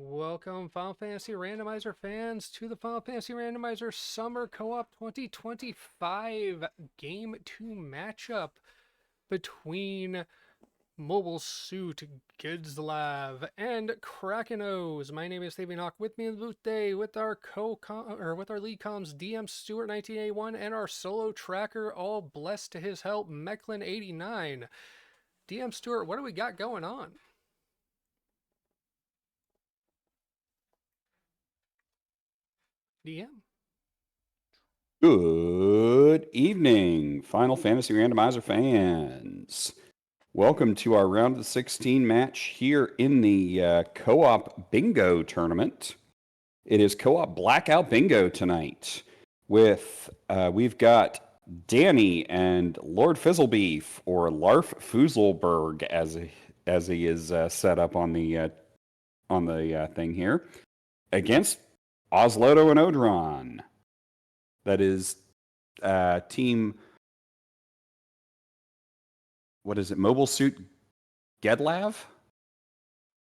Welcome, Final Fantasy Randomizer fans, to the Final Fantasy Randomizer Summer Co-op 2025 Game 2 matchup between Mobile Suit Gedlav and Kraken. My name is Fabian Hawk. With me in the booth today with our lead comms DM Stewart 1981 and our solo tracker, all blessed to his help, Mechlin 89. DM Stewart, what do we got going on? DM. Good evening, Final Fantasy Randomizer fans. Welcome to our round of 16 match here in the co-op bingo tournament. It is co-op blackout bingo tonight with we've got Danny and Lord Fizzlebeef, or Larf Fuzelberg as he is set up on the thing here, against Osloto and Odron. That is team, what is it, Mobile Suit Gedlav?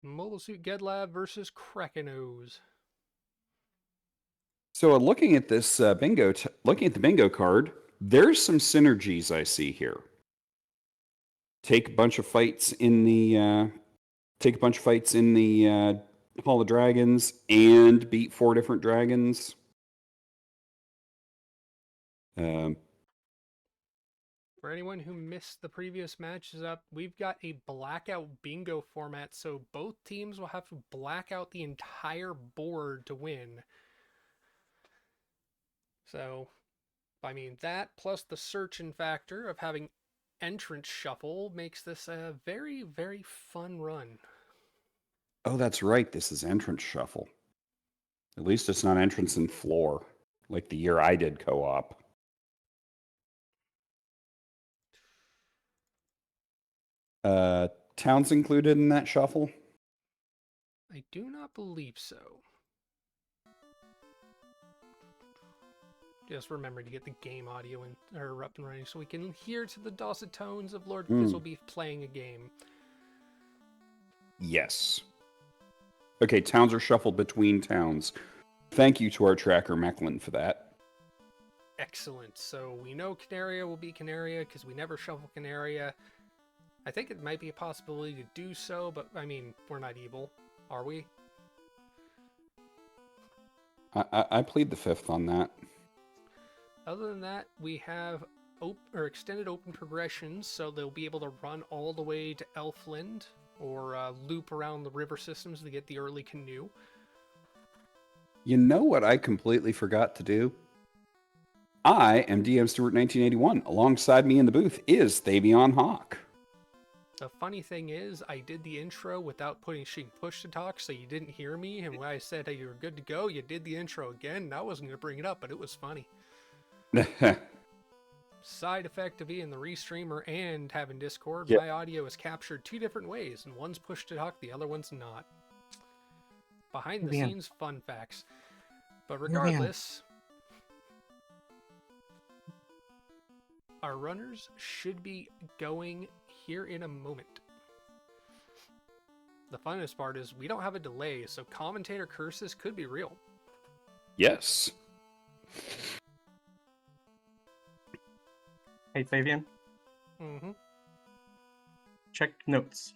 Mobile Suit Gedlav versus Kraken. So looking at this looking at the bingo card, there's some synergies I see here. Take a bunch of fights in the Hall of Dragons and beat 4 different dragons. For anyone who missed the previous matches up, we've got a blackout bingo format, so both teams will have to black out the entire board to win. So, I mean, that plus the searching factor of having entrance shuffle makes this a very, very fun run. Oh, that's right. This is entrance shuffle. At least it's not entrance and floor, like the year I did co-op. Towns included in that shuffle? I do not believe so. Just remember to get the game audio up and running so we can hear to the dulcet tones of Lord Fizzlebeef playing a game. Yes. Okay, towns are shuffled between towns. Thank you to our tracker, Mechlin, for that. Excellent. So we know Canaria will be Canaria because we never shuffle Canaria. I think it might be a possibility to do so, but I mean, we're not evil, are we? I plead the fifth on that. Other than that, we have extended open progressions, so they'll be able to run all the way to Elfland or loop around the river systems to get the early canoe. You know what I completely forgot to do? I am DM Stewart 1981. Alongside me in the booth is Thavion Hawk. The funny thing is, I did the intro without putting push to talk, so you didn't hear me, and when I said, hey, you're good to go, you did the intro again, and I wasn't going to bring it up, but it was funny. Side effect of being the restreamer and having Discord, my audio is captured 2 different ways, and one's push to talk, the other one's not. Behind the scenes fun facts. But regardless, our runners should be going here in a moment. The funnest part is we don't have a delay, so commentator curses could be real. Yes. Hey, Fabian. Mm-hmm. Check notes.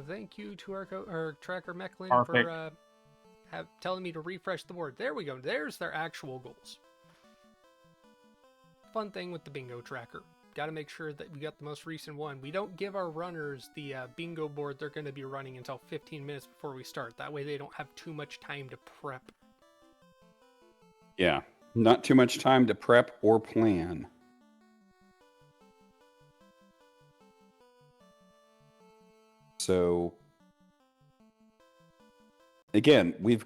Thank you to our tracker Mechlin Perfect. for telling me to refresh the board. There we go. There's their actual goals. Fun thing with the bingo tracker. Got to make sure that we got the most recent one. We don't give our runners the bingo board they're going to be running until 15 minutes before we start. That way they don't have too much time to prep. Yeah, not too much time to prep or plan. So, again, we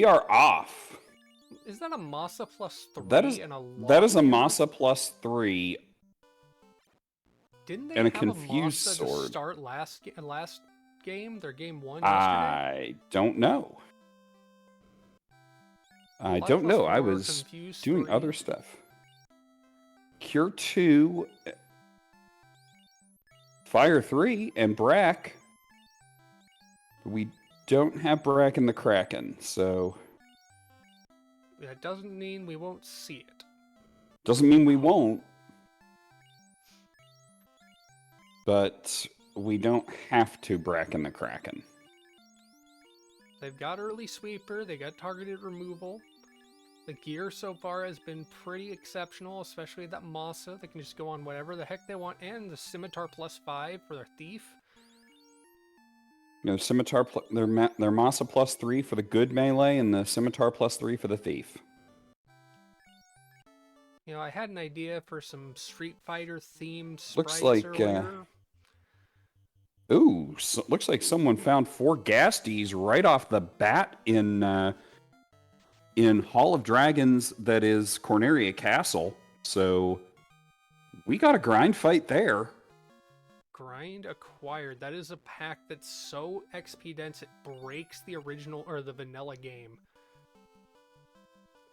are off. Is that a Masa plus 3 and a Log? That is a Masa plus 3. Didn't they and a have confused a Masa sword to start last game? Their game 1 yesterday? I don't know. I Life don't plus know. I 4, was Confuse doing 3. other stuff. Cure 2, Fire 3, and Brack. We don't have Brack in the Kraken, so That doesn't mean we won't see it. doesn't mean we won't. But we don't have to Brack in the Kraken. They've got early sweeper, they got targeted removal. The gear so far has been pretty exceptional, especially that Masa. They can just go on whatever the heck they want, and the Scimitar +5 for their Thief. You know, Scimitar, their Masa +3 for the good melee, and the Scimitar +3 for the Thief. You know, I had an idea for some Street Fighter themed Looks sprites like, earlier. Ooh, so, looks like someone found 4 Gasties right off the bat in Hall of Dragons, that is Corneria Castle. So we got a grind fight there. Grind acquired. That is a pack that's so XP dense it breaks the original or the vanilla game.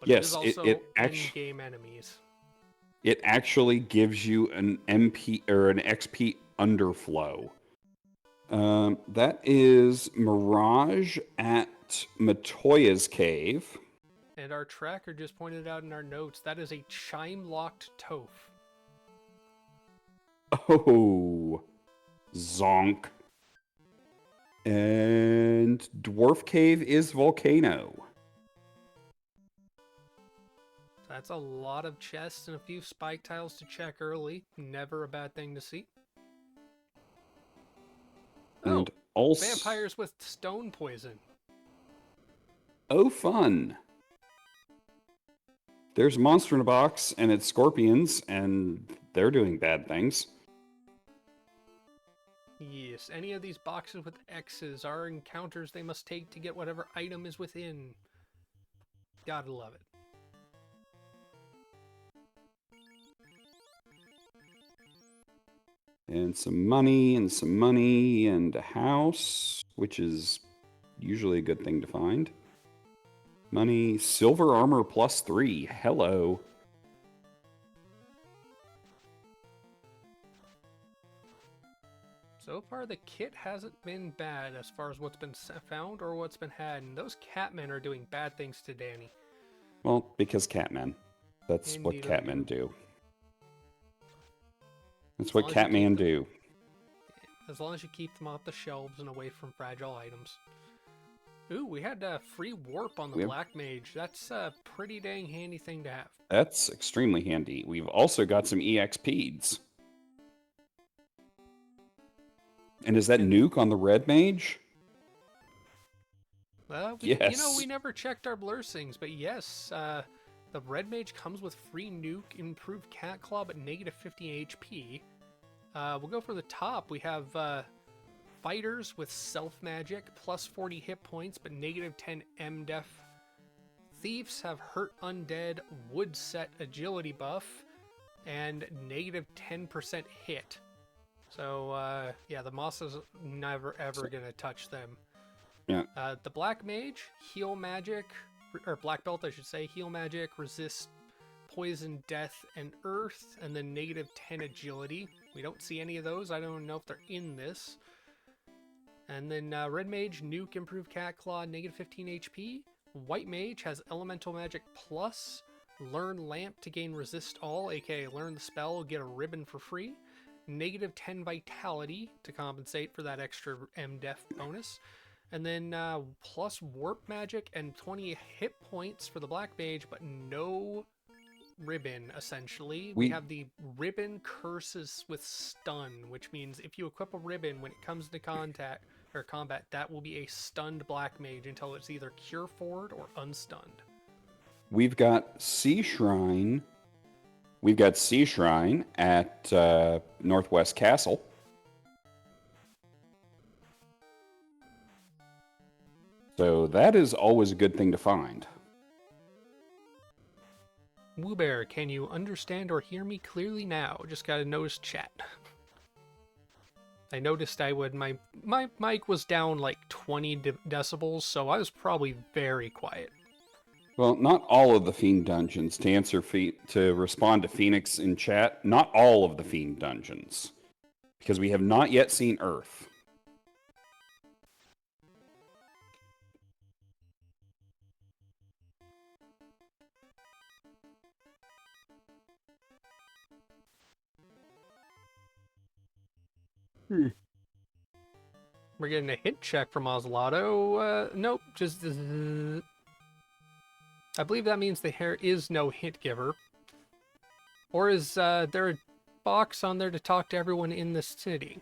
But Yes, it is also in-game enemies. It actually gives you an MP or an XP underflow. That is Mirage at Matoya's Cave. And our tracker just pointed out in our notes, that is a chime-locked Toph. Oh, zonk. And Dwarf Cave is Volcano. That's a lot of chests and a few spike tiles to check early. Never a bad thing to see. And Oh, also, vampires with stone poison. oh, fun. There's a monster in a box, and it's scorpions, and they're doing bad things. Yes, any of these boxes with X's are encounters they must take to get whatever item is within. Gotta love it. And some money, and a house, which is usually a good thing to find. Money, silver armor +3. Hello. So far, the kit hasn't been bad as far as what's been found or what's been had, and those catmen are doing bad things to Danny. Well, because Catmen. That's what Indeed, Catmen do. That's As what long as you keep Catman them- do. As long as you keep them off the shelves and away from fragile items. Ooh, we had a free warp on the We have- Black Mage. That's a pretty dang handy thing to have. That's extremely handy. We've also got some EXPs. And is that Nuke on the Red Mage? Well, Yes. we never checked our blursings, but yes, the Red Mage comes with free nuke, improved Cat Claw, but negative 50 HP. We'll go for the top. We have fighters with self magic, plus 40 hit points, but negative 10 MDef. Thieves have hurt undead, wood set agility buff, and negative 10% hit. So, yeah, the Moss is never ever gonna touch them. Yeah. The Black Mage, heal magic, or Black Belt, I should say, heal magic, resist poison, death, and earth, and then negative 10 agility. We don't see any of those. I don't know if they're in this. And then Red Mage, nuke, improved Cat Claw, negative 15 HP. White Mage has elemental magic plus, learn lamp to gain resist all, aka learn the spell, get a ribbon for free. Negative 10 vitality to compensate for that extra MDef bonus. And then plus warp magic and 20 hit points for the Black Mage, but no ribbon, essentially. We have the ribbon curses with stun, which means if you equip a ribbon when it comes to contact or combat, that will be a stunned Black Mage until it's either cure forward or unstunned. We've got Sea Shrine. We've got Sea Shrine at Northwest Castle. So that is always a good thing to find. Woobear, can you understand or hear me clearly now? Just gotta notice chat. I noticed my mic was down like 20 decibels, so I was probably very quiet. Well, not all of the Fiend dungeons. To respond to Phoenix in chat, not all of the Fiend dungeons, because we have not yet seen Earth. We're getting a hit check from Oslato. Nope, just... I believe that means there is no hint giver. Or is there a box on there to talk to everyone in the city?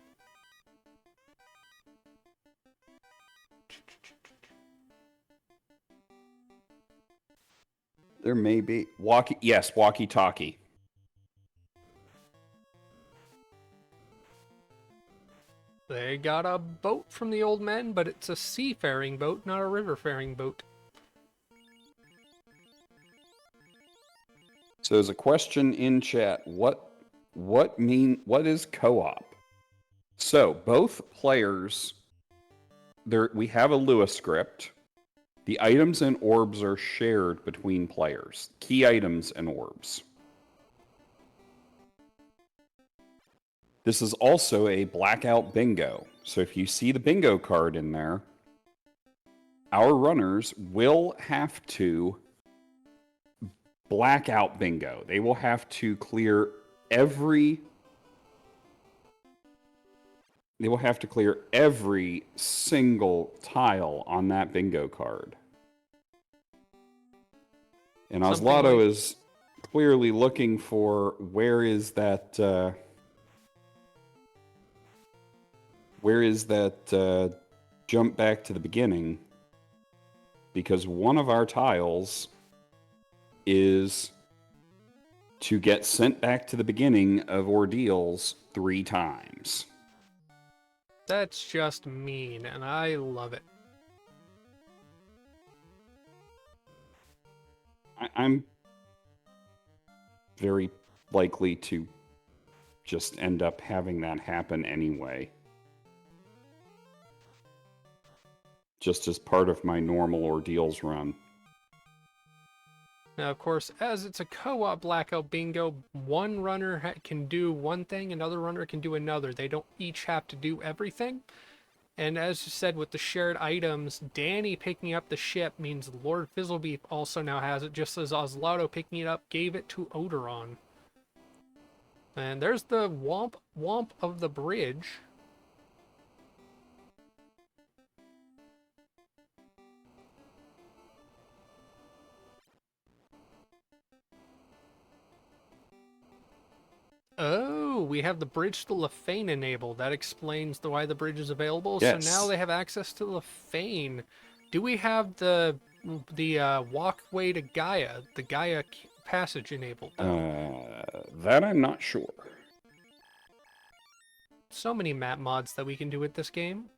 There may be walkie-talkie. They got a boat from the old men, but it's a seafaring boat, not a riverfaring boat. So there's a question in chat. What is co-op? So both players, we have a Lewis script. The items and orbs are shared between players. Key items and orbs. This is also a blackout bingo. So if you see the bingo card in there, our runners will have to blackout bingo. They will have to clear every single tile on that bingo card. And Oslato is clearly looking for where is that jump back to the beginning, because one of our tiles is to get sent back to the beginning of ordeals 3 times. That's just mean, and I love it. I'm very likely to just end up having that happen anyway. Just as part of my normal ordeals run. Now, of course, as it's a co-op blackout bingo, one runner can do one thing, another runner can do another. They don't each have to do everything. And as you said, with the shared items, Danny picking up the ship means Lord Fizzlebeef also now has it, just as Oslato picking it up gave it to Odoron. And there's the womp womp of the bridge. Oh, we have the bridge to Lefane enabled. That explains why the bridge is available. Yes. So now they have access to Lefane. Do we have the walkway to Gaia, the Gaia passage enabled, though? That I'm not sure. So many map mods that we can do with this game.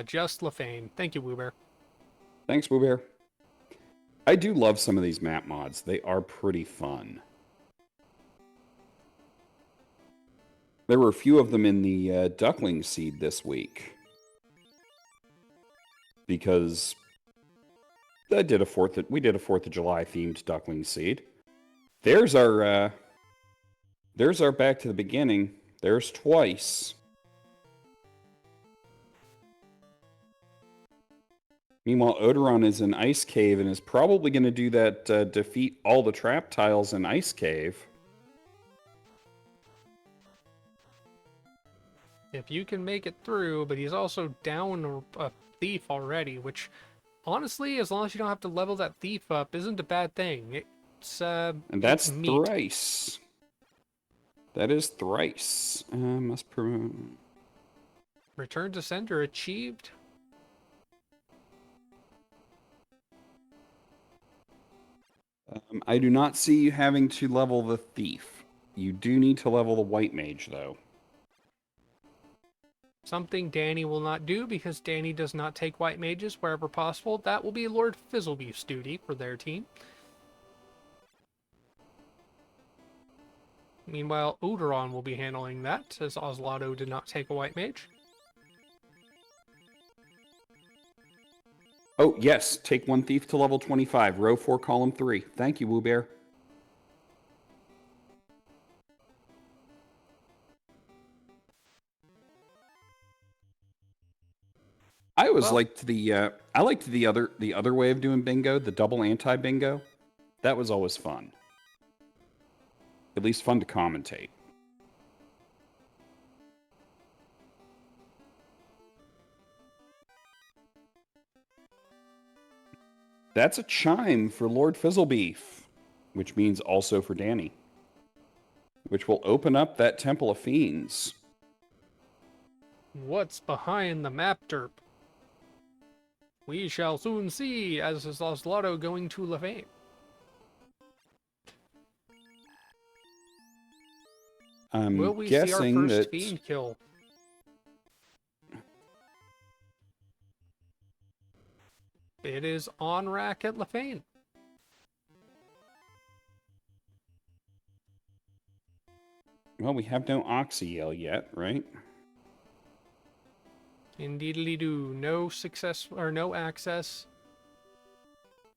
Just Lefane. Thank you, Woobear. Thanks, Boo Bear. I do love some of these map mods. They are pretty fun. There were a few of them in the Duckling Seed this week. Because we did a 4th of July themed Duckling Seed. There's our back to the beginning. There's twice. Meanwhile, Odoron is in Ice Cave and is probably going to do that defeat all the trap tiles in Ice Cave. If you can make it through, but he's also down a thief already, which, honestly, as long as you don't have to level that thief up, isn't a bad thing. And that's meat. thrice. That is thrice. Must promote. Return to sender achieved. I do not see you having to level the thief. You do need to level the white mage, though. Something Danny will not do, because Danny does not take white mages wherever possible. That will be Lord Fizzlebeef's duty for their team. Meanwhile, Odoron will be handling that, as Oslato did not take a white mage. Oh, yes. Take 1 thief to level 25. Row 4, column 3. Thank you, Woo Bear. I always Well- liked the other way of doing bingo, the double anti-bingo. That was always fun. At least fun to commentate. That's a chime for Lord Fizzlebeef, which means also for Danny, which will open up that Temple of Fiends. What's behind the map derp? We shall soon see, as is Oslaughter going to Levane. I'm Will we see our guessing first that fiend kill? It is on rack at Lefane. well, we have no Oxyel yet, right? Indeedly do. No success or no access.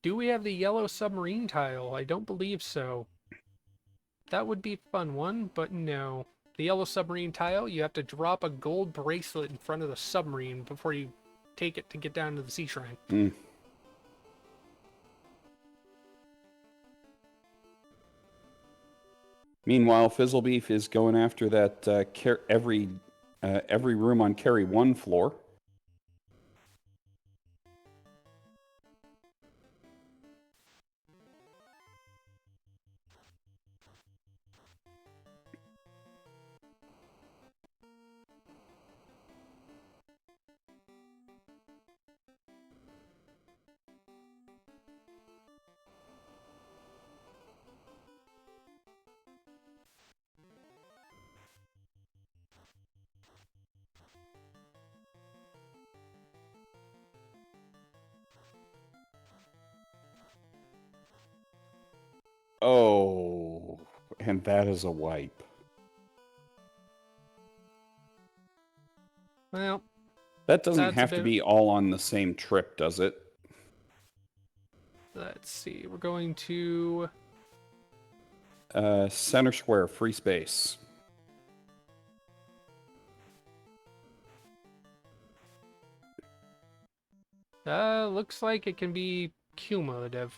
Do we have the yellow submarine tile? I don't believe so. That would be a fun one, but no. The yellow submarine tile, you have to drop a gold bracelet in front of the submarine before you take it to get down to the sea shrine. Mm. Meanwhile, Fizzlebeef is going after that every room on carry 1 floor. Oh, and that is a wipe. Well, That doesn't That's a have to bit- be all on the same trip, does it? let's see. We're going to... Center square, free space. Looks like it can be cumulative.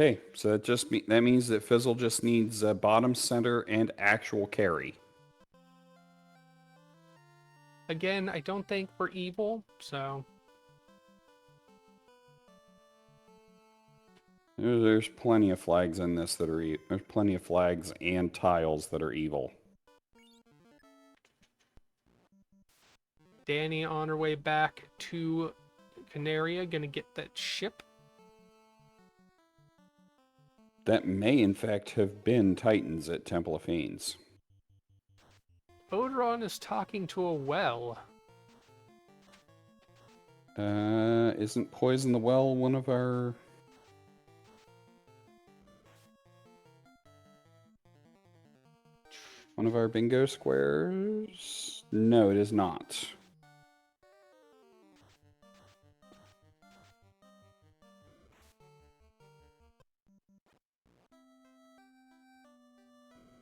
Okay, so that means that Fizzle just needs bottom, center, and actual carry. Again, I don't think we're evil, so... There's plenty of flags in this that are there's plenty of flags and tiles that are evil. Danny on her way back to Canaria, gonna get that ship. That may, in fact, have been Titans at Temple of Fiends. Odoron is talking to a well. Isn't Poison the Well one of our... one of our bingo squares? No, it is not.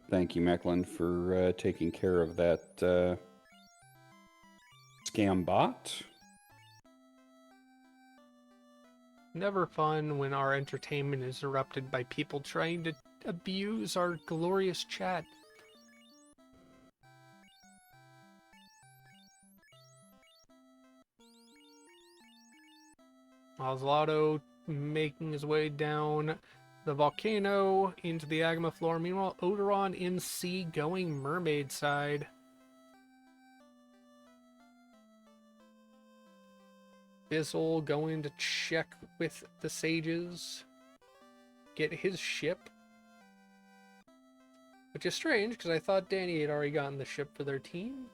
Thank you, Mecklin, for taking care of that scam bot. Never fun when our entertainment is interrupted by people trying to abuse our glorious chat. Oslaughter making his way down the volcano into the Agma floor. Meanwhile, Odoron in sea going mermaid side. Bizzle going to check with the sages. Get his ship. Which is strange, because I thought Danny had already gotten the ship for their team.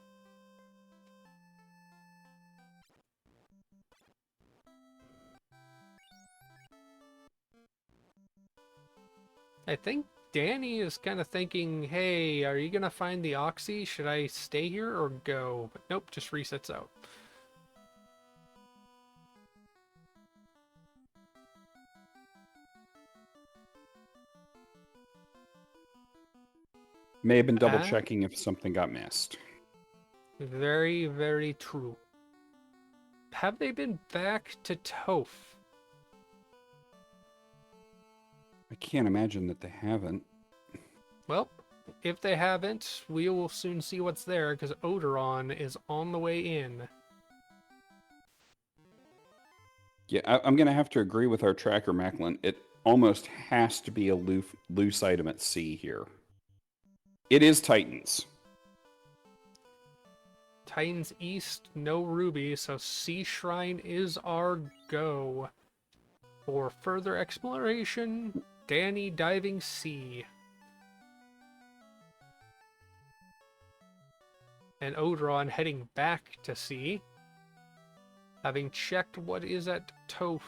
I think Danny is kind of thinking, hey, are you going to find the Oxy? Should I stay here or go? But nope, just resets out. May have been double Ah. checking if something got missed. Very, very true. Have they been back to Toph? I can't imagine that they haven't. Well, if they haven't, we will soon see what's there, because Odoron is on the way in. Yeah, I'm going to have to agree with our tracker, Macklin. It almost has to be a loose item at sea here. It is Titans. Titans East, no Ruby, so Sea Shrine is our go. For further exploration, Danny Diving Sea. And Odoron heading back to sea, having checked what is at Toph.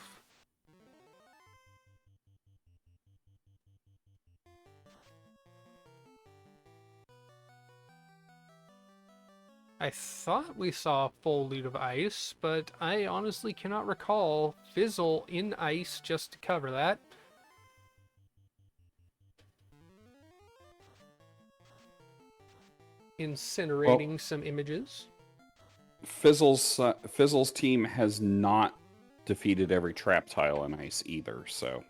I thought we saw a full loot of ice, but I honestly cannot recall Fizzle in ice just to cover that. Incinerating some images. Fizzle's team has not defeated every trap tile in ice either, so...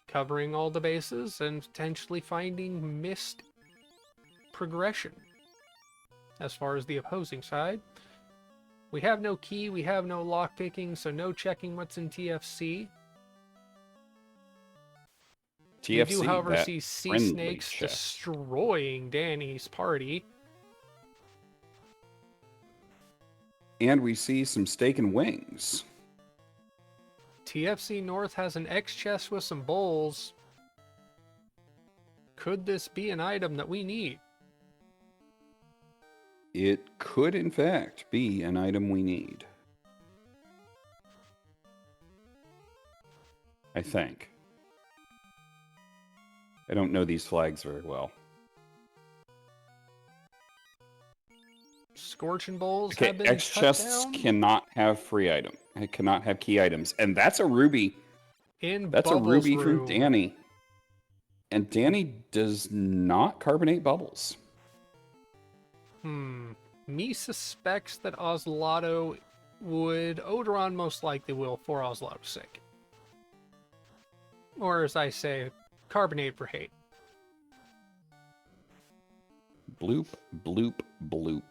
Covering all the bases and potentially finding missed progression. As far as the opposing side, we have no key, we have no lockpicking, so no checking what's in TFC. We do, however, see sea snakes destroying Danny's party. And we see some steak and wings. TFC North has an X chest with some bowls. Could this be an item that we need? It could, in fact, be an item we need. I think. I don't know these flags very well. Scorching bowls Okay, have been X cut chests down. cannot have free item. It cannot have key items. And that's a ruby. That's a Bubbles ruby from room. Danny. And Danny does not carbonate bubbles. Me suspects that Oslato would. Odoron most likely will for Oslato's sake. Or as I say, carbonate for hate. Bloop, bloop, bloop.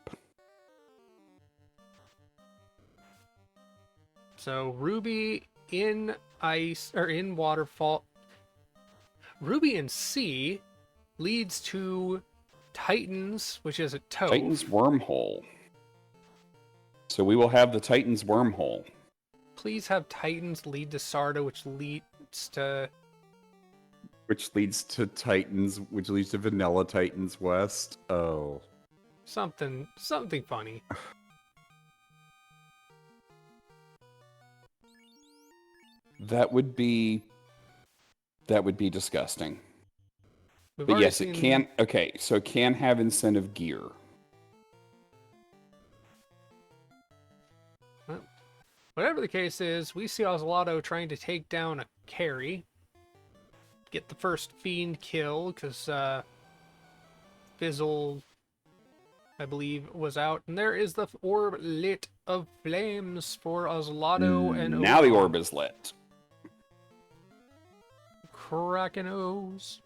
So Ruby in ice, or in waterfall. Ruby in sea leads to Titans, which is a Toph. Titan's wormhole. So we will have the Titan's wormhole. Please have Titans lead to Sarda, which leads to... Which leads to Titans, which leads to Vanilla Titans West. Oh. Something funny. That would be disgusting. We've But already yes, it can. Okay, so it can have incentive gear. Well, whatever the case is, we see Oslato trying to take down a carry. Get the first fiend kill, because Fizzle, I believe, was out. And there is the orb lit of flames for Oslato and Now the Odoron. orb is lit. Krakenos.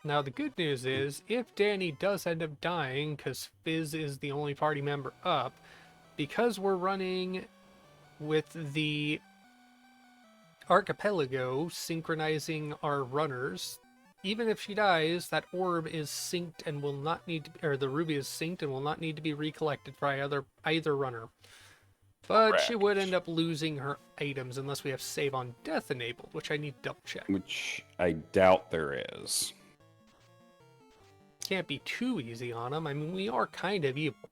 Now the good news is, if Danny does end up dying, because Fizz is the only party member up, because we're running with the Archipelago synchronizing our runners, even if she dies, that orb is synced and will not need to, or the ruby is synced and will not need to be recollected for either runner. But she would end up losing her items unless we have save on death enabled, which I need to double check. Which I doubt there is. Can't be too easy on them. I mean, we are kind of evil.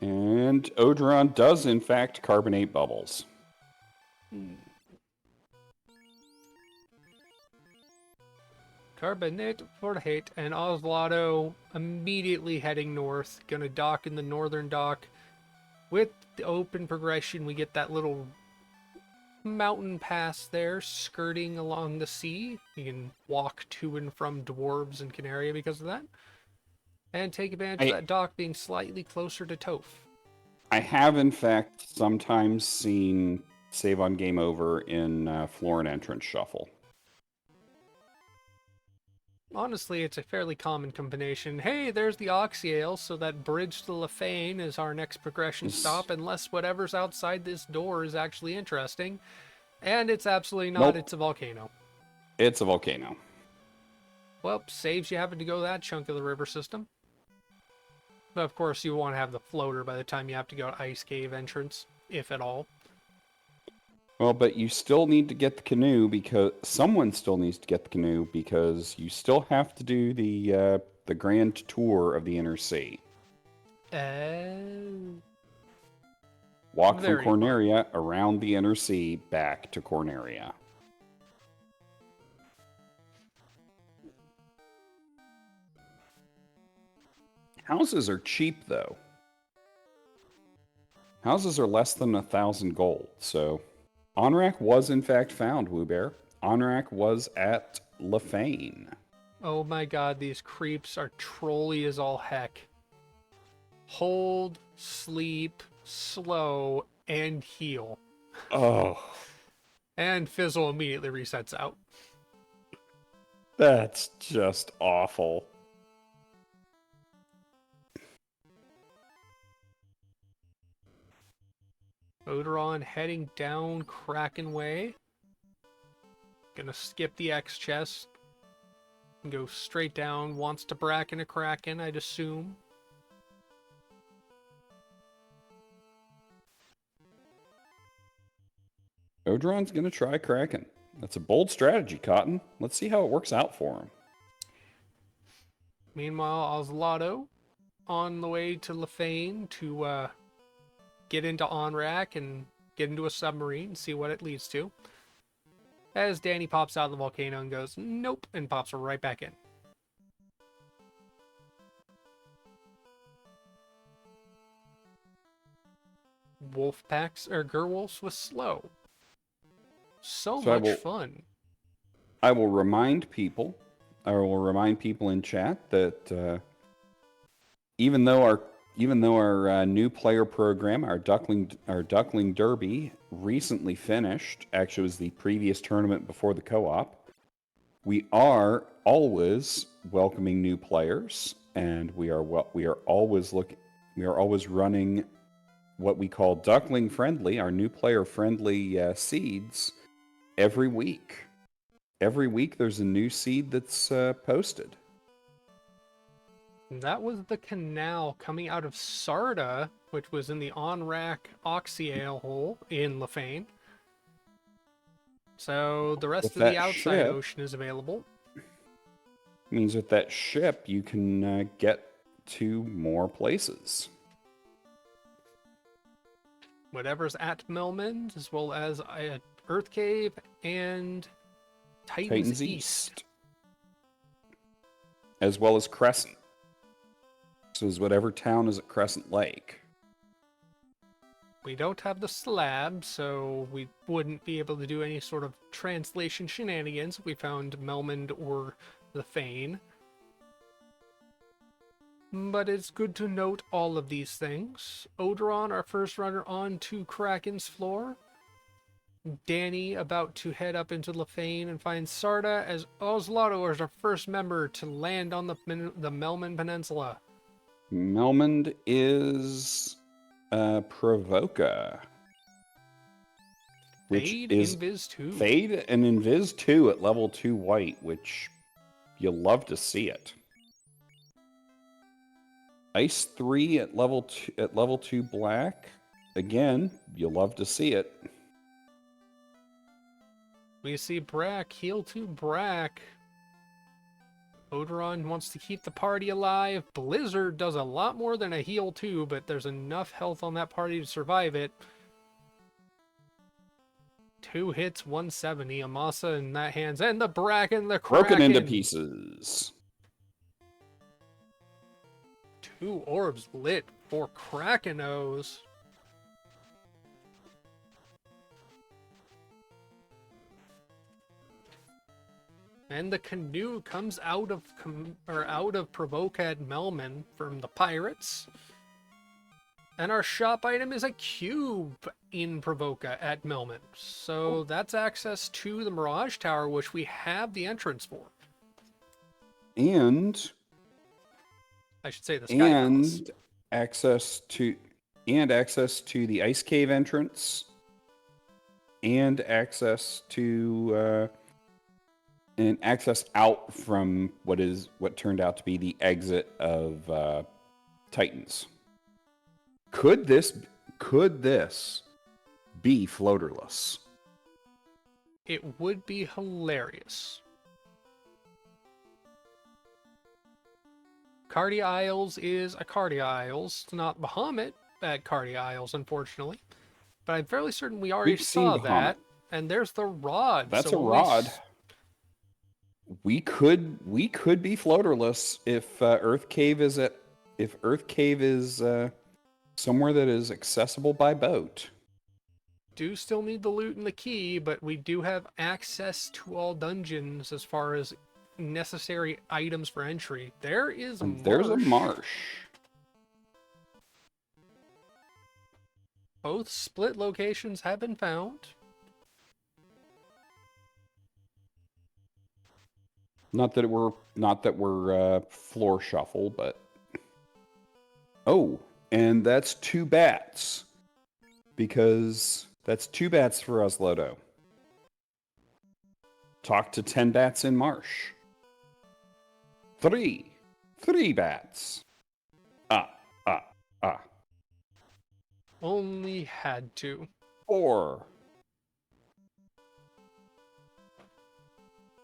And Odoron does, in fact, carbonate bubbles. Carbonate for hate, and Oslaughter immediately heading north, gonna dock in the northern dock. With the open progression, we get that little mountain pass there, skirting along the sea. You can walk to and from Dwarves and Canaria because of that, and take advantage of that dock being slightly closer to Toph. I have, in fact, sometimes seen save on game over in Florin Entrance Shuffle. Honestly, it's a fairly common combination. Hey, there's the Oxyale, so that bridge to Lefane is our next progression stop, unless whatever's outside this door is actually interesting. And it's absolutely not, Nope. It's a volcano. It's a volcano. Well, saves you having to go that chunk of the river system. But of course, you want to have the floater by the time you have to go to Ice Cave entrance, if at all. Well, but you still need to get the canoe because someone still needs to get the canoe because you still have to do the grand tour of the inner sea. Walk from Very fun. Corneria around the inner sea back to Corneria. Houses are cheap, though. Houses are less than 1,000 gold, so Onrak was in fact found, Woobear. Onrak was at Lefane. Oh my god, these creeps are trolly as all heck. Hold, sleep, slow, and heal. Oh, And Fizzle immediately resets out. that's just awful. Odoron heading down Kraken Way. Gonna skip the X chest. And go straight down. Wants to bracken a Kraken, I'd assume. Odoron's going to try Kraken. That's a bold strategy, Cotton. Let's see how it works out for him. Meanwhile, Oslaughter on the way to Lefane to get into Onrak and get into a submarine and see what it leads to. As Danny pops out of the volcano and goes, nope, and pops right back in. Wolf packs, or Gerwolves was slow. So much fun. I will remind people in chat that even though our new player program, our Duckling Derby, recently finished, actually it was the previous tournament before the co-op, we are always welcoming new players, and we are always running what we call Duckling Friendly, our new player friendly seeds every week. Every week there's a new seed that's posted. That was the canal coming out of Sarda, which was in the Onrak Oxyale hole in Lefane. So the rest of the outside ocean is available. Means with that ship you can get to more places. Whatever's at Melmond, as well as Earth Cave and Titan's East. As well as Crescent. So is whatever town is at Crescent Lake. We don't have the slab, so we wouldn't be able to do any sort of translation shenanigans if we found Melmond or the Fane. But it's good to note all of these things. Odoron, our first runner on to Kraken's floor. Danny about to head up into Lefane and find Sarda, as Oslaughter is our first member to land on the Melmond Peninsula. Melmond is Provoca. Which Fade, is Invis 2. Fade and Invis 2 at level 2 white, which you'll love to see it. Ice 3 at level 2 black. Again, you'll love to see it. We see Brack, heal 2 Brack. Odoron wants to keep the party alive. Blizzard does a lot more than a heal 2, but there's enough health on that party to survive it. 2 hits, 170. Amasa in that hands, and the Bracken, the Broken into Kraken. pieces. 2 orbs lit for Krakenos. And the canoe comes out of Provoke at Melman from the pirates. And our shop item is a cube in Provoca at Melman. So that's access to the Mirage Tower, which we have the entrance for. And I should say the Sky Palace. access to the Ice Cave entrance. And access to and access out from what turned out to be the exit of Titans. Could this be floaterless? It would be hilarious. Cardia Isles is a Cardia Isles. It's not Bahamut at Cardia Isles, unfortunately. But I'm fairly certain we already We've seen saw that. Bahamut. And there's the rod. That's so a when rod. We could be floaterless if Earth Cave is somewhere that is accessible by boat. do still need the loot and the key, but we do have access to all dungeons as far as necessary items for entry. There is a marsh. There's a marsh. Both split locations have been found. Not that we're floor shuffle, but oh, and that's 2 bats, because that's 2 bats for us, Lodo. Talk to 10 bats in marsh. 3 bats. Only had to. 4.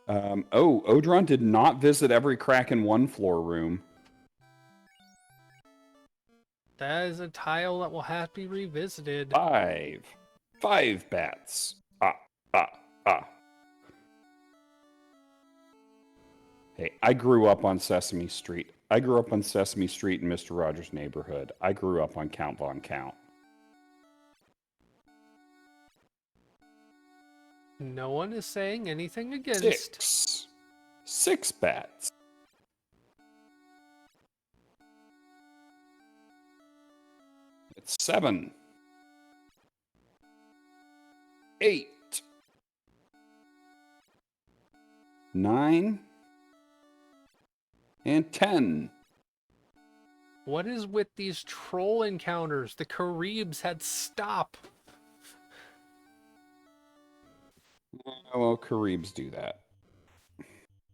Odron did not visit every Kraken 1 floor room. That is a tile that will have to be revisited. 5 bats. Hey, I grew up on Sesame Street. I grew up on Sesame Street in Mr. Rogers' Neighborhood. I grew up on Count Von Count. No one is saying anything against. 6 bats. It's 7. 8. 9. And 10. What is with these troll encounters? The Caribs had stop. Well, Caribs do that.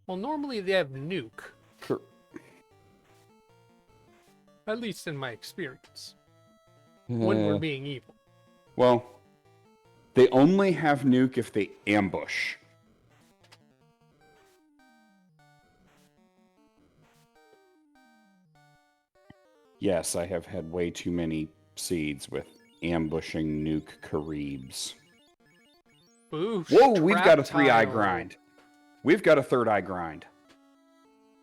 Well, normally they have nuke. At least in my experience. When we're being evil. Well, they only have nuke if they ambush. Yes, I have had way too many seeds with ambushing nuke Caribs. Boosh, Whoa, we've got a trap 3-eye tile. grind. We've got a 3rd-eye grind.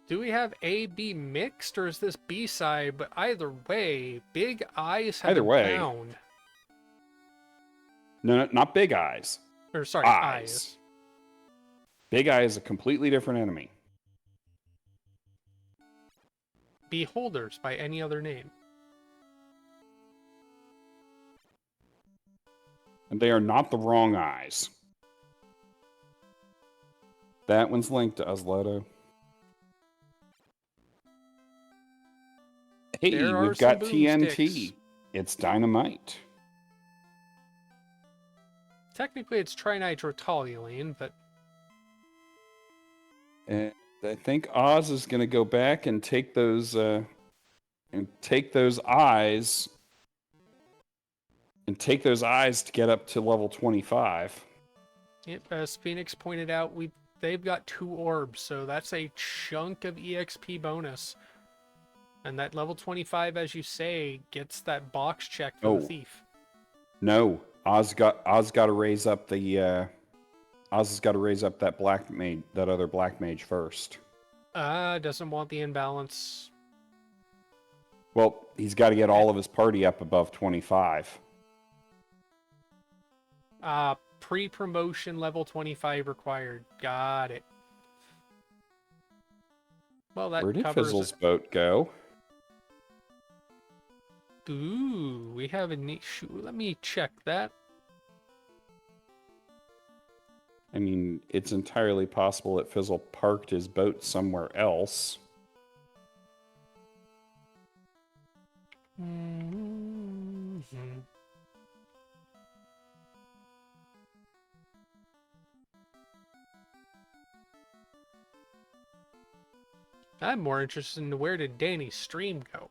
Do we have A, B mixed, or is this B-side? But either way, big eyes have Either been way. found. No, not Big Eyes. Or, sorry, Eyes. eyes. Big Eye is a completely different enemy. Beholders by any other name. And they are not the wrong eyes. That one's linked to Uzloto. Hey, There are we've some got TNT. boomsticks. It's dynamite. Technically, it's trinitrotoluene, but And I think Oz is going to go back and take those eyes to get up to level 25. yep, as Phoenix pointed out, they've got 2 orbs, so that's a chunk of EXP bonus. And that level 25, as you say, gets that box check for Oh. the thief. No, Oz got to raise up the Oz has got to raise up that black mage, that other black mage first. Doesn't want the imbalance. Well, he's got to get all of his party up above 25. Pre-promotion level 25 required. Got it. Well, that Where did covers Fizzle's it. boat go? Ooh, we have a neat shoot. Let me check that. I mean, it's entirely possible that Fizzle parked his boat somewhere else. Mm-hmm. I'm more interested in where did Danny's stream go?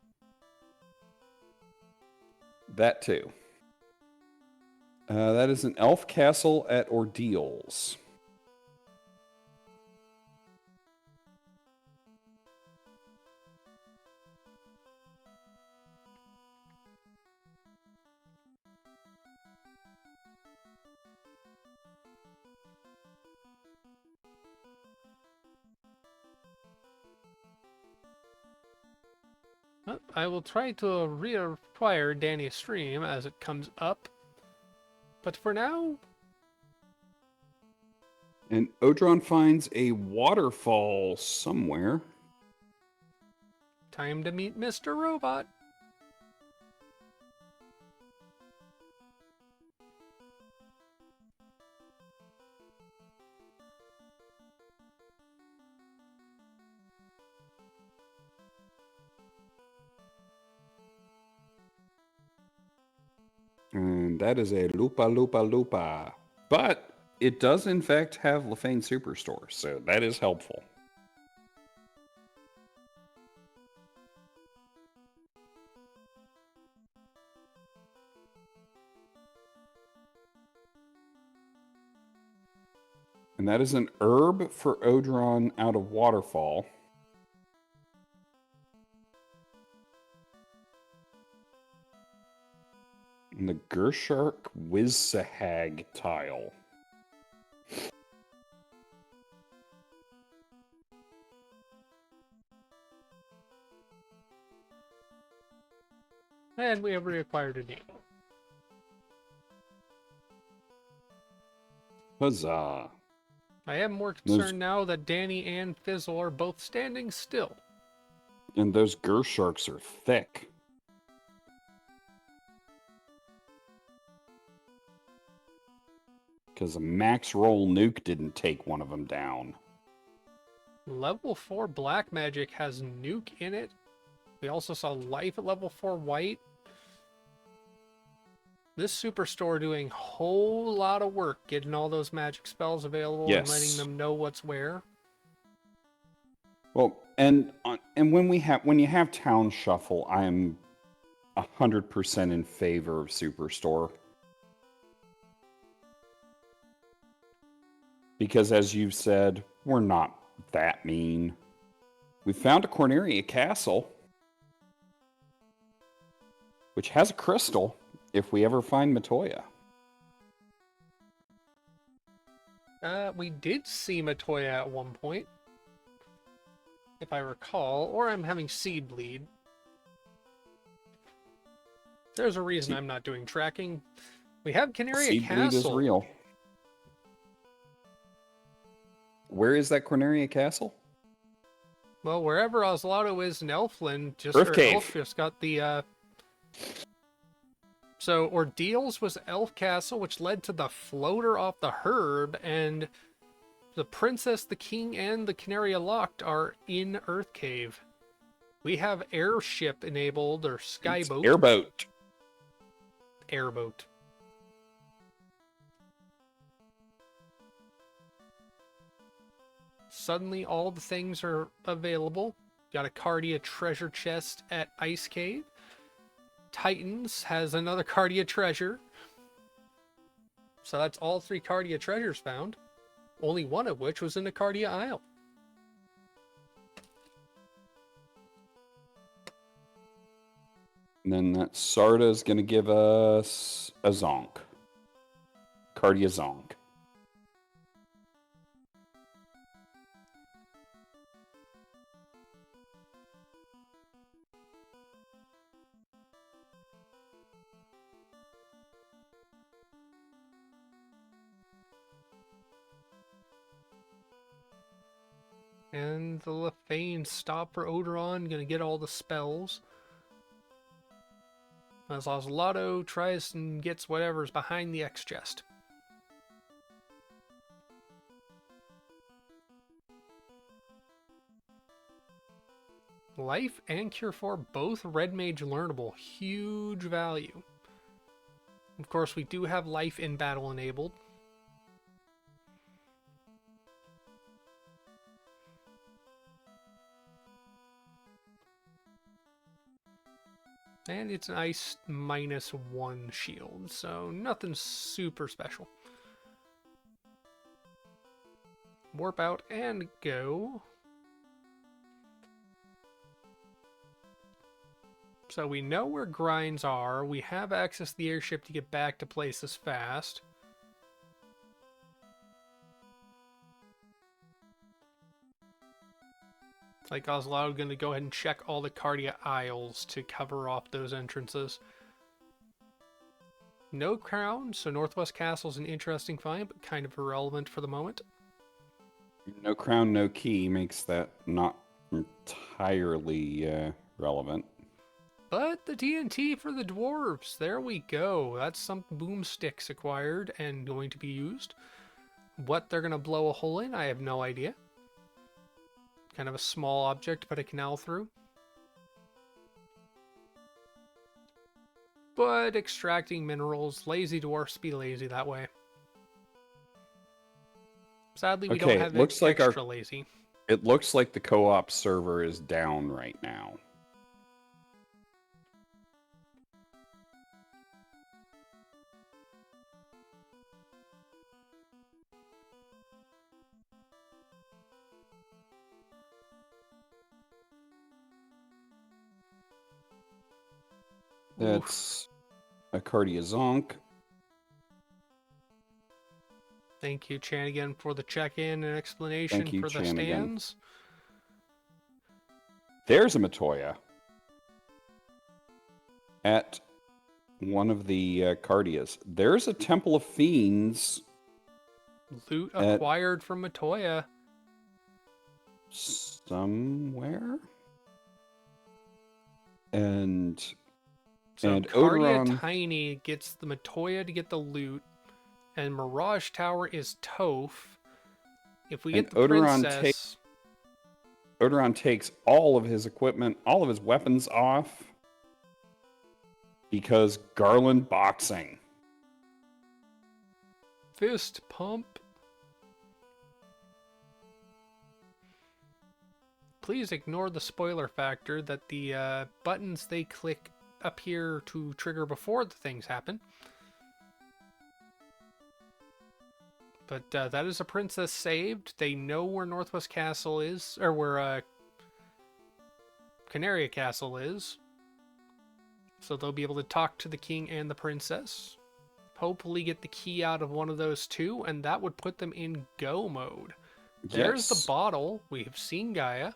That too. That is an elf castle at Ordeals. Well, I will try to reacquire Danny's stream as it comes up. But for now, And Odron finds a waterfall somewhere. time to meet Mr. Robot. And that is a Lupa Lupa Lupa. But it does, in fact, have Lefane Superstore, so that is helpful. And that is an herb for Odron out of Waterfall. And the Gershark Wizzahag tile. And we have reacquired a name. Huzzah. I am more concerned now that Danny and Fizzle are both standing still. And those Gersharks are thick. Because a max roll nuke didn't take one of them down. Level 4 black magic has nuke in it. We also saw life at level 4 white. This superstore doing a whole lot of work getting all those magic spells available and letting Yes. them know what's where. Well, and when you have Town Shuffle, I'm 100% in favor of Superstore. Because as you've said, we're not that mean. We found a Corneria Castle, which has a crystal, if we ever find Matoya. We did see Matoya at one point, if I recall, or I'm having seed bleed. There's a reason I'm not doing tracking. We have Canaria Seed Castle. bleed is real. Where is that Corneria Castle? Well, wherever Oslauto is in Elfland, Earth Cave. Elf just got the So Ordeals was Elf Castle, which led to the floater off the herb, and the Princess, the King, and the Canaria Locked are in Earth Cave. We have airship enabled, or skyboat. Airboat. Airboat. Suddenly all the things are available. Got a Cardia treasure chest at Ice Cave. Titans has another Cardia treasure. So that's all 3 Cardia treasures found. Only one of which was in the Cardia Isle. And then that Sarda is going to give us a Zonk. Cardia Zonk. And the Lefane stop for Odoron, gonna get all the spells. As Oslotto tries and gets whatever's behind the X chest. Life and Cure 4, both Red Mage learnable. Huge value. Of course, we do have Life in battle enabled. And it's an ice -1 shield, so nothing super special. Warp out and go. So we know where grinds are. We have access to the airship to get back to places fast. It's like Oslotto going to go ahead and check all the Cardia Isles to cover off those entrances. No crown, so Northwest Castle's an interesting find, but kind of irrelevant for the moment. No crown, no key makes that not entirely relevant. But the TNT for the dwarves, there we go. That's some boomsticks acquired and going to be used. What they're going to blow a hole in, I have no idea. Kind of a small object, but a canal through. But extracting minerals, lazy dwarfs be lazy that way. Sadly, we don't have looks like extra lazy. It looks like the co-op server is down right now. That's a Cardia Zonk. Thank you, Chan, again, for the check-in and explanation Thank you, for the Chan, again. stands. There's a Matoya at one of the Cardias. There's a Temple of Fiends. Loot acquired from Matoya. Somewhere. And Cardia Odoron... Tiny gets the Matoya to get the loot. And Mirage Tower is Toph. If we get the princess... Odoron takes all of his equipment, all of his weapons off. Because Garland boxing. Fist pump. Please ignore the spoiler factor that the buttons they click appear to trigger before the things happen. But that is a princess saved. They know where Northwest Castle is, or where Canaria Castle is. So they'll be able to talk to the king and the princess. Hopefully get the key out of one of those two, and that would put them in go mode. There's the bottle. We've seen Gaia.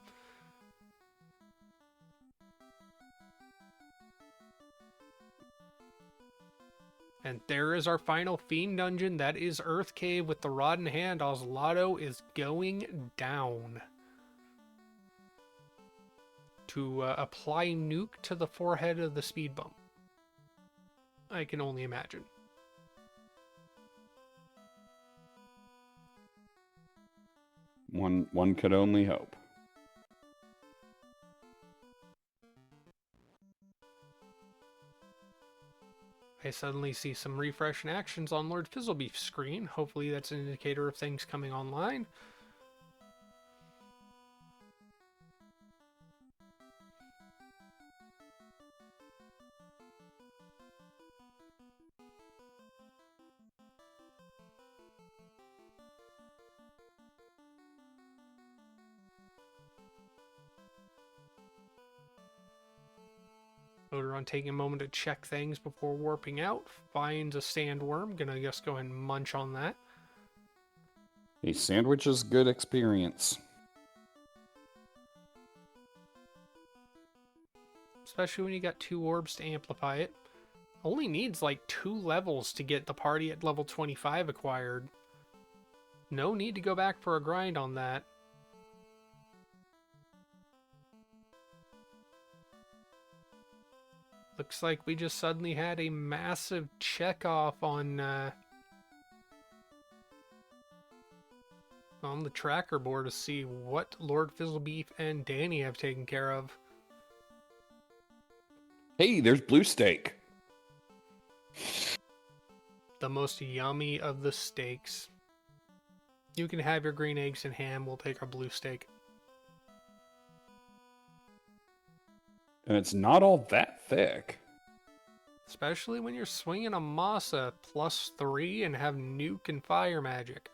And there is our final Fiend Dungeon. That is Earth Cave with the rod in hand. Oslotto is going down. To apply nuke to the forehead of the speed bump. I can only imagine. One could only hope. I suddenly see some refresh in actions on Lord Fizzlebeef's screen. Hopefully that's an indicator of things coming online. Odoron taking a moment to check things before warping out. Finds a sandworm. Gonna just go ahead and munch on that. A sandwich is good experience. Especially when you got 2 orbs to amplify it. Only needs like 2 levels to get the party at level 25 acquired. No need to go back for a grind on that. Looks like we just suddenly had a massive check off on the tracker board to see what Lord Fizzlebeef and Danny have taken care of. Hey, there's blue steak. The most yummy of the steaks. You can have your green eggs and ham. We'll take our blue steak. And it's not all that thick. Especially when you're swinging a Masa +3 and have nuke and fire magic.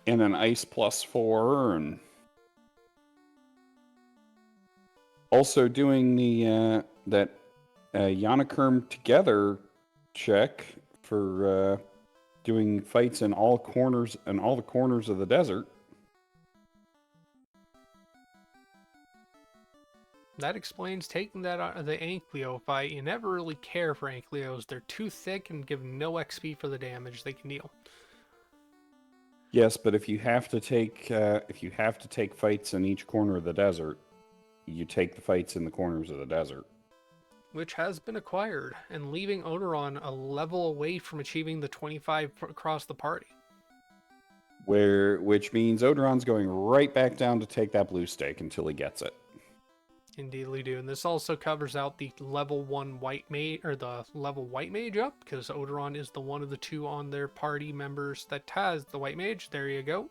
And an ice +4, and also doing the that Yanakerm together check for doing fights in all corners and all the corners of the desert. That explains taking that out of the Ankylo fight. You never really care for Anklyos. They're too thick and give no XP for the damage they can deal. Yes, but if you have to take fights in each corner of the desert, you take the fights in the corners of the desert. Which has been acquired, and leaving Odoron a level away from achieving the 25 across the party. Which means Odoron's going right back down to take that blue steak until he gets it. Indeedly do, and this also covers out the level 1 white mage, or the level white mage up, because Odoron is the one of the 2 on their party members that has the white mage. There you go.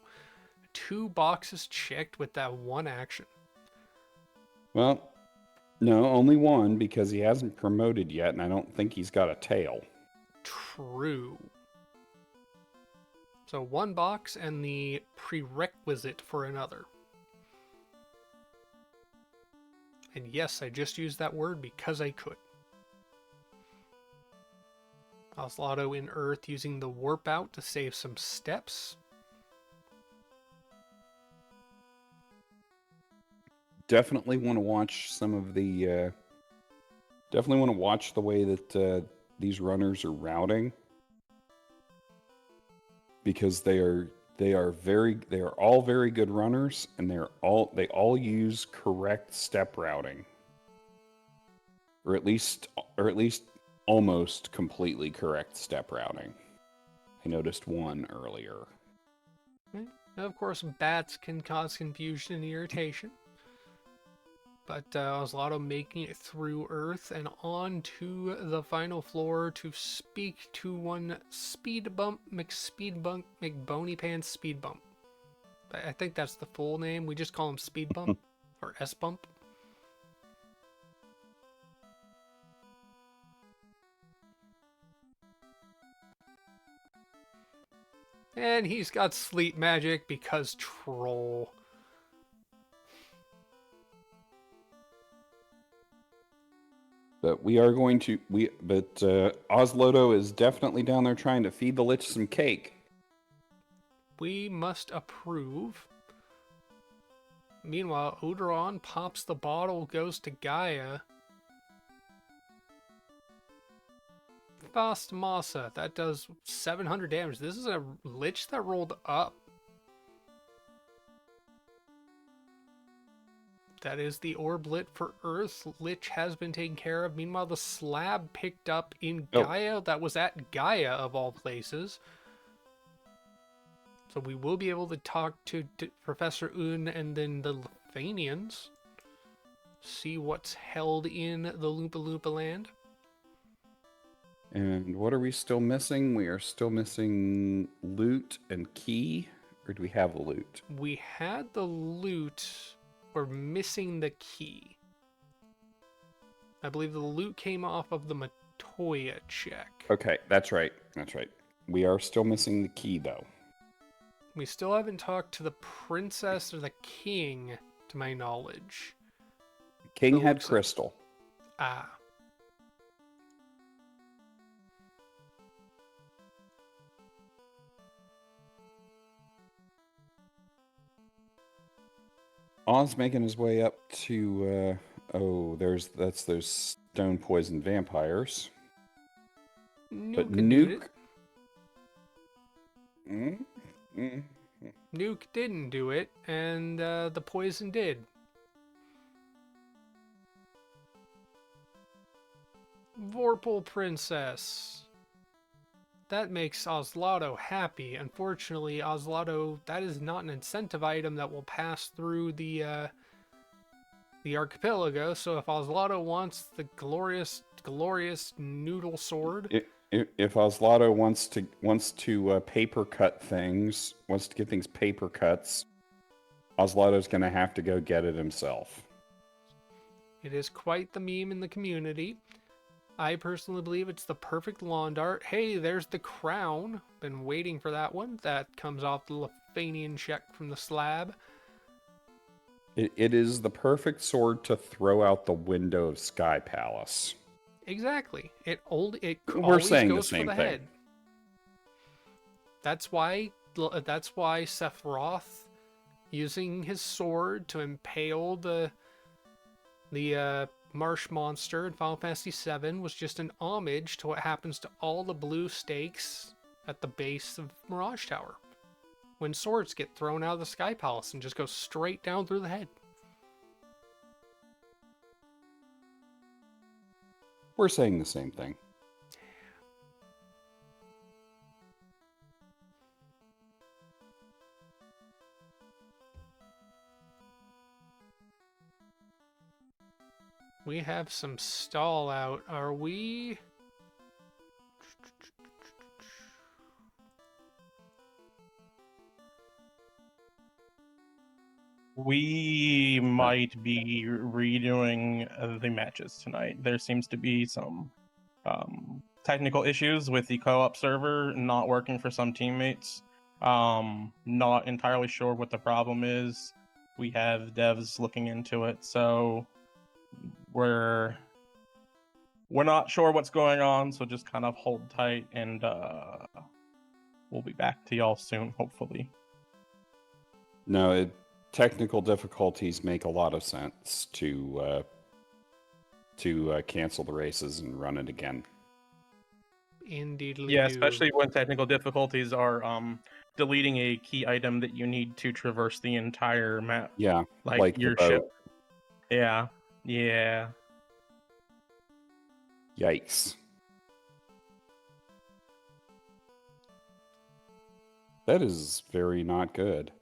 2 boxes checked with that 1 action. Well, no, only 1, because he hasn't promoted yet, and I don't think he's got a tail. True. So 1 box and the prerequisite for another. And yes, I just used that word because I could. Oslotto in Earth using the warp out to save some steps. Definitely want to watch some of the. Definitely want to watch the way that these runners are routing, because they are all very good runners, and they all use correct step routing, or at least almost completely correct step routing. I noticed one earlier. Now, of course, bats can cause confusion and irritation. But Oslotto making it through Earth and on to the final floor to speak to one Speed Bump McBonypants Speed Bump. I think that's the full name. We just call him Speed Bump or S Bump. And he's got sleep magic because troll. But Oslotto is definitely down there trying to feed the Lich some cake. We must approve. Meanwhile, Odoron pops the bottle, goes to Gaia. Fast Masa, that does 700 damage. This is a Lich that rolled up. That is the Orblit for Earth. Lich has been taken care of. Meanwhile, the slab picked up in Gaia. That was at Gaia, of all places. So we will be able to talk to Professor Un and then the Lefanians. See what's held in the Loompa Loompa land. And what are we still missing? We are still missing loot and key. Or do we have the loot? We had the loot. We're missing the key. I believe the loot came off of the Matoya check. Okay, that's right. That's right. We are still missing the key, though. We still haven't talked to the princess or the king, to my knowledge. King had crystal. Ah. Oz making his way up to. That's those stone poison vampires. But Nuke did it. Mm. Nuke didn't do it, and the poison did. Vorpal Princess. That makes Oslaughto happy. Unfortunately, Oslaughto, that is not an incentive item that will pass through the archipelago. So if Oslaughto wants the glorious noodle sword, If Oslaughto wants to paper cut things, wants to get things paper cuts, Oslaughto's going to have to go get it himself. it is quite the meme in the community. I personally believe it's the perfect lawn dart. Hey, there's the crown. Been waiting for that one. That comes off the Lefanian check from the slab. It is the perfect sword to throw out the window of Sky Palace. Exactly. It always saying the goes for same the thing. head. That's why Sephiroth, using his sword to impale the marsh monster in Final Fantasy VII, was just an homage to what happens to all the blue stakes at the base of Mirage Tower, when swords get thrown out of the Sky Palace and just go straight down through the head. We're saying the same thing. We have some stall out. Are we? We might be redoing the matches tonight. There seems to be some technical issues with the co-op server not working for some teammates. Not entirely sure what the problem is. We have devs looking into it, so we're not sure what's going on. So just kind of hold tight, and we'll be back to y'all soon, hopefully. No, technical difficulties make a lot of sense to cancel the races and run it again. Indeed. Yeah, especially when technical difficulties are deleting a key item that you need to traverse the entire map. Yeah, like the your boat. ship. Yeah. Yikes. That is very not good.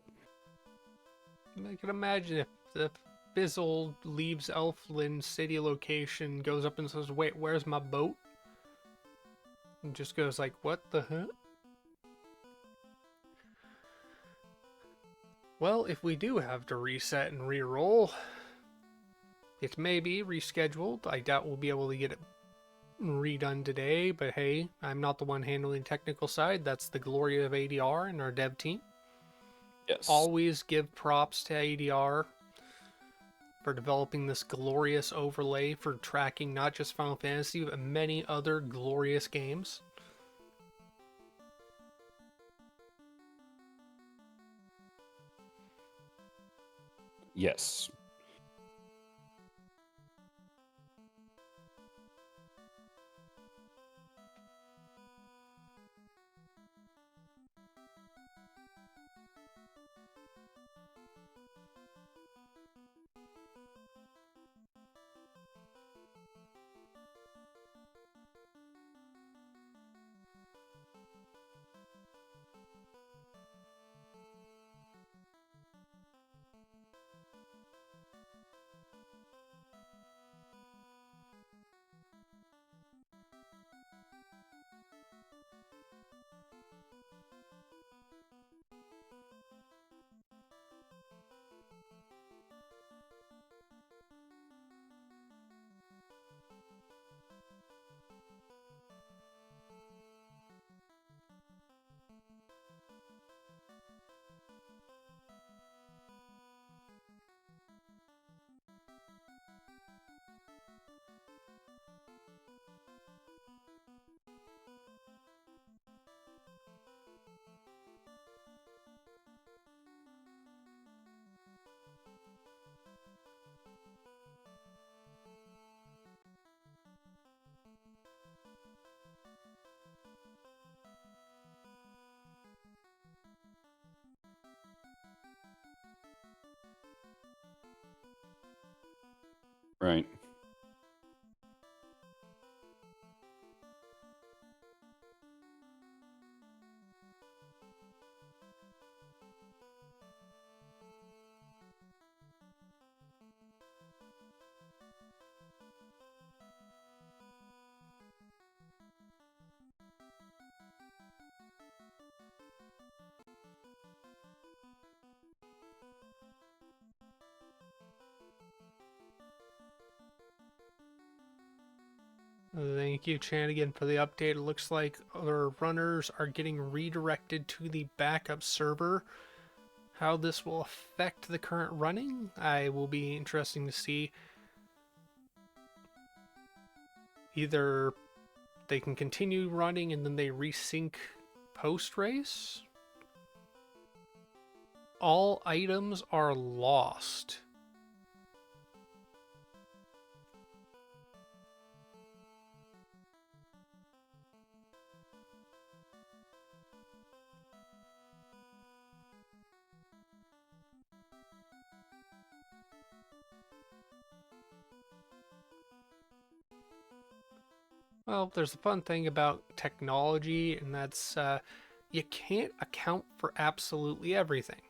I can imagine if the Bizzle leaves Elflin city location, goes up and says, "Wait, where's my boat?" And just goes like, "What the huh?" Well, if we do have to reset and re-roll, it may be rescheduled. I doubt we'll be able to get it redone today, but hey, I'm not the one handling the technical side. That's the glory of ADR and our dev team. Yes. Always give props to ADR for developing this glorious overlay for tracking not just Final Fantasy, but many other glorious games. Yes. Right. Thank you, Chan, again for the update. It looks like our runners are getting redirected to the backup server. How this will affect the current running, I will be interesting to see. Either they can continue running and then they resync post-race. All items are lost. Well, there's a fun thing about technology, and that's you can't account for absolutely everything.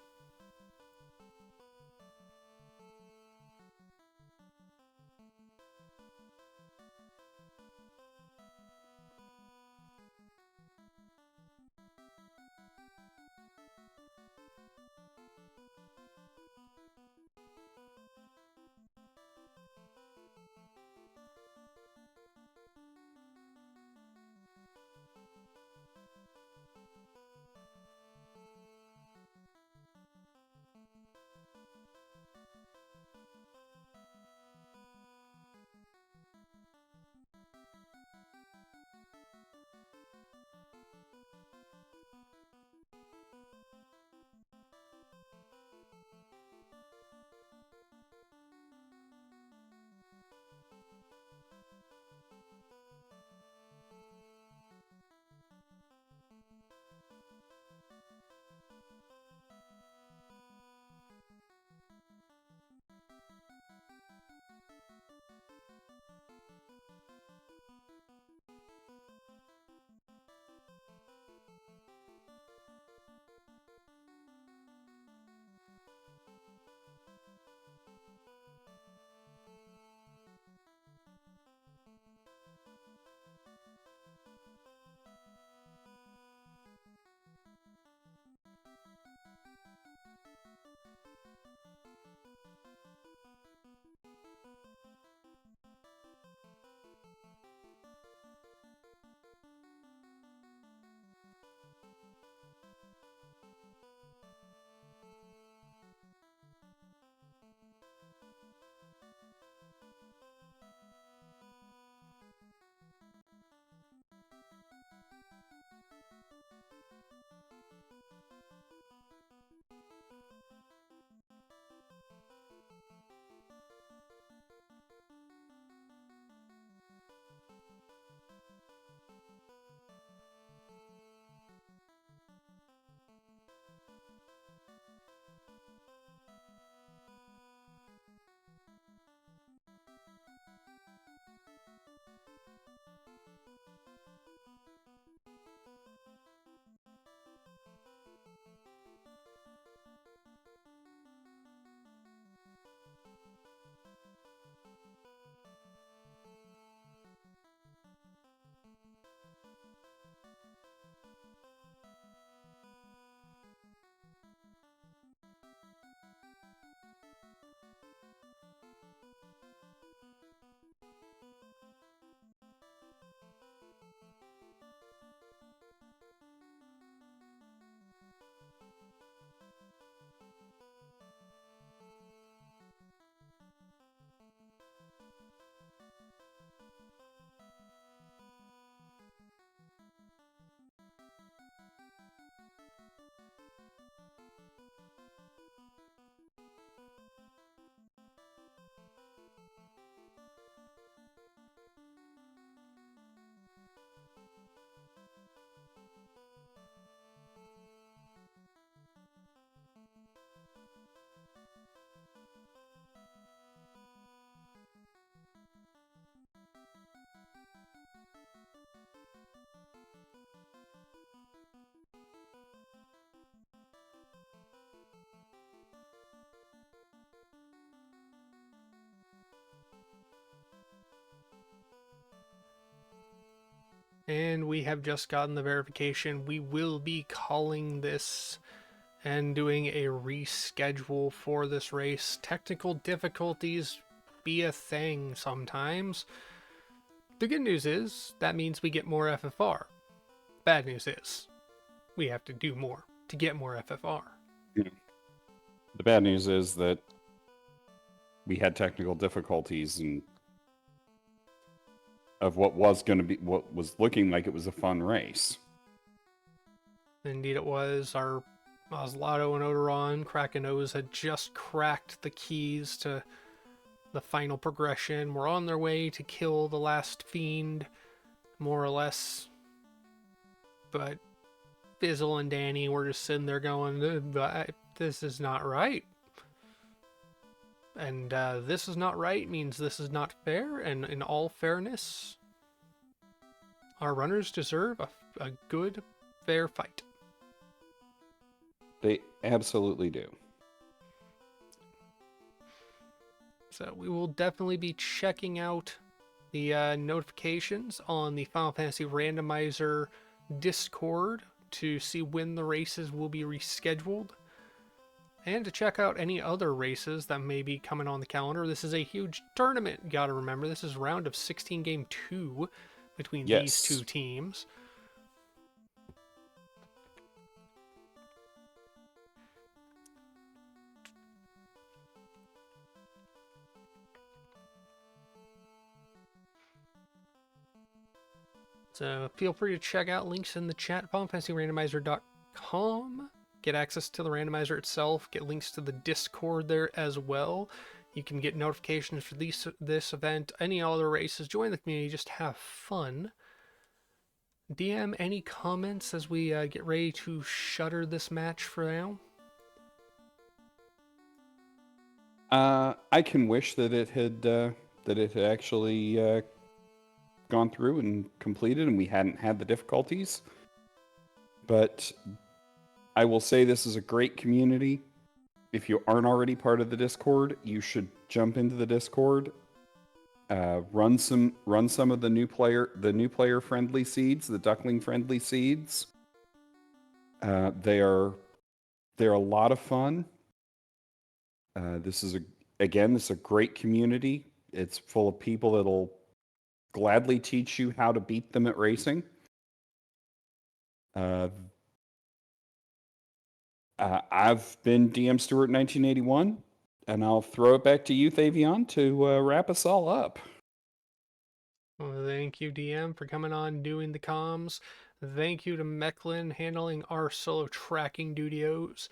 And we have just gotten the verification. We will be calling this and doing a reschedule for this race. Technical difficulties be a thing sometimes. The good news is that means we get more FFR. Bad news is we have to do more to get more FFR. The bad news is that we had technical difficulties and of what was looking like it was a fun race. Indeed it was. Our Oslato and Odoron, Kraken had just cracked the keys to the final progression. We're on their way to kill the last fiend, more or less. But Fizzle and Danny were just sitting there going, this is not right. And this is not right means this is not fair, and in all fairness, our runners deserve a good, fair fight. They absolutely do. So we will definitely be checking out the notifications on the Final Fantasy Randomizer Discord to see when the races will be rescheduled, and to check out any other races that may be coming on the calendar. This is a huge tournament, you gotta remember. This is round of 16 game 2 between these two teams. So feel free to check out links in the chat, FinalFantasyRandomizer.com. Get access to the randomizer itself, get links to the Discord there as well. You can get notifications for this event, any other races. Join the community, just have fun. DM, any comments as we get ready to shutter this match for now? I can wish that it had actually gone through and completed, and we hadn't had the difficulties. But I will say this is a great community. If you aren't already part of the Discord, you should jump into the Discord. Run some of the new player friendly seeds, the duckling friendly seeds. They're a lot of fun. This is a great community. It's full of people that'll gladly teach you how to beat them at racing. I've been DM Stewart 1981, and I'll throw it back to you, Thavion, to wrap us all up. Well, thank you, DM, for coming on doing the comms. Thank you to Mecklin handling our solo tracking duties.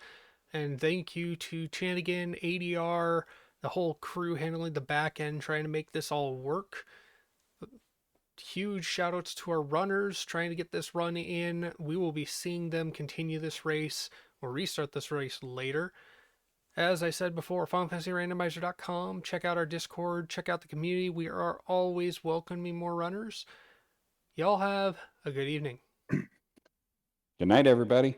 And thank you to Chanigan, ADR, the whole crew handling the back end, trying to make this all work. Huge shout outs to our runners trying to get this run in. We will be seeing them continue this race or restart this race later. As I said before, FinalFantasyRandomizer.com. Check out our Discord. Check out the community. We are always welcoming more runners. Y'all have a good evening. Good night, everybody.